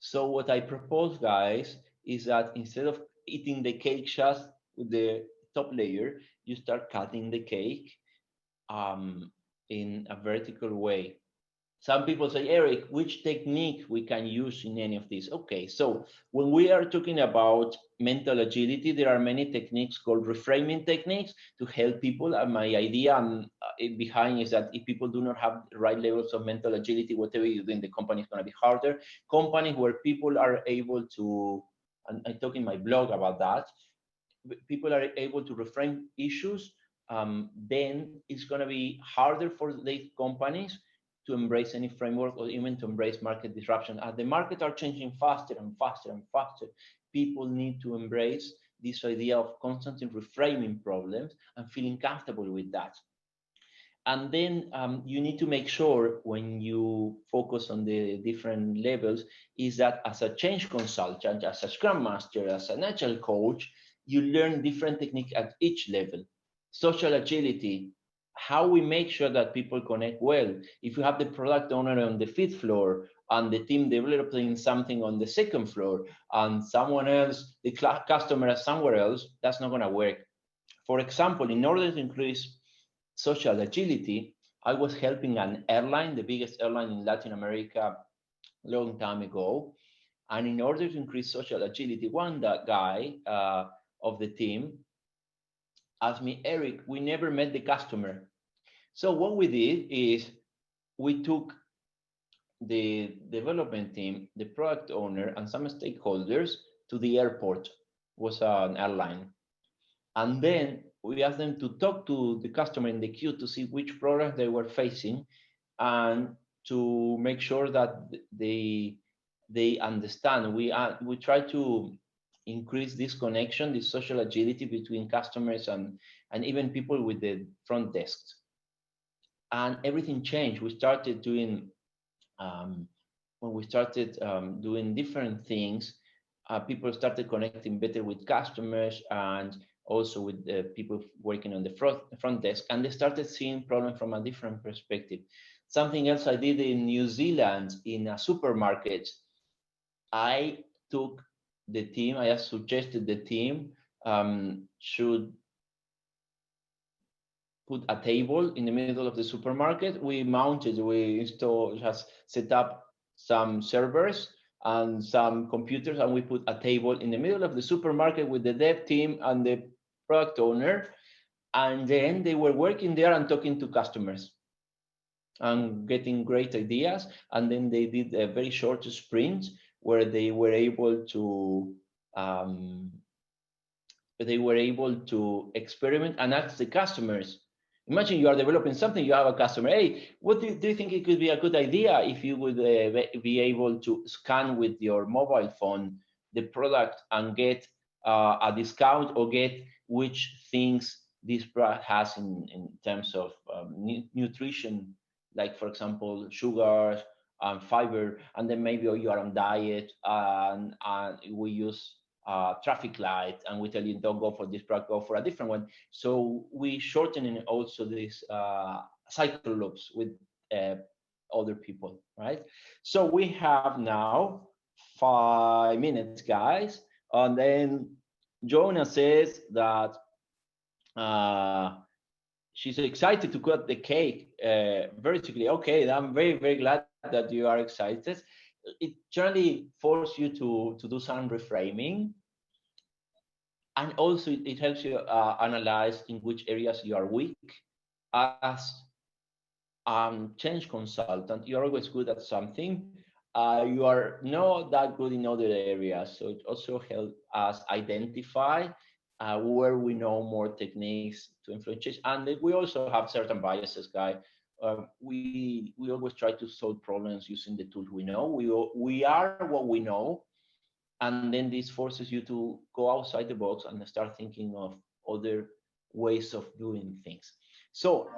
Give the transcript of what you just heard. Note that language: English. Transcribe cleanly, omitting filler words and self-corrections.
So what I propose, guys, is that instead of eating the cake just with the top layer, you start cutting the cake um, in a vertical way. Some people say, Eric, which technique we can use in any of these? Okay, so when we are talking about mental agility, there are many techniques called reframing techniques to help people. And my idea behind is that if people do not have the right levels of mental agility, whatever you do in the company is going to be harder. Companies where people are able to, and I talk in my blog about that, people are able to reframe issues, then it's going to be harder for these companies to embrace any framework or even to embrace market disruption. As the markets are changing faster and faster and faster, people need to embrace this idea of constantly reframing problems and feeling comfortable with that. And then you need to make sure when you focus on the different levels is that as a change consultant, as a scrum master, as an agile coach, you learn different techniques at each level. Social agility, how we make sure that people connect well. If you have the product owner on the fifth floor and the team developing something on the second floor and someone else, the customer is somewhere else, that's not going to work. For example, in order to increase social agility, I was helping an airline, the biggest airline in Latin America, a long time ago. And in order to increase social agility, one that guy of the team asked me, Eric, we never met the customer. So what we did is we took the development team, the product owner, and some stakeholders to the airport. It was an airline. And then we asked them to talk to the customer in the queue to see which product they were facing and to make sure that they understand. We try to increase this connection, this social agility between customers and even people with the front desks. And everything changed. We started doing when we started doing different things, people started connecting better with customers and also with people working on the front desk, and they started seeing problems from a different perspective. Something else I did in New Zealand in a supermarket, I took the team, I suggested the team should put a table in the middle of the supermarket. We installed, just set up some servers and some computers, and we put a table in the middle of the supermarket with the dev team and the product owner. And then they were working there and talking to customers and getting great ideas. And then they did a very short sprint where they were able to experiment and ask the customers. Imagine you are developing something, you have a customer, hey, what do you think it could be a good idea if you would be able to scan with your mobile phone the product and get a discount or get which things this product has in terms of nutrition, like for example, sugars and fiber, and then maybe you are on diet and we use traffic light and we tell you don't go for this product, go for a different one. So we shorten also these cycle loops with other people, right? So we have now 5 minutes, guys, and then Jonah says that she's excited to cut the cake vertically. Okay, I'm very glad that you are excited. It generally forces you to do some reframing, and also it helps you analyze in which areas you are weak. As change consultant, you're always good at something. You are not that good in other areas, so it also helps us identify where we know more techniques to influence change. And we also have certain biases, guy. We always try to solve problems using the tools we know. We are what we know, and then this forces you to go outside the box and start thinking of other ways of doing things. So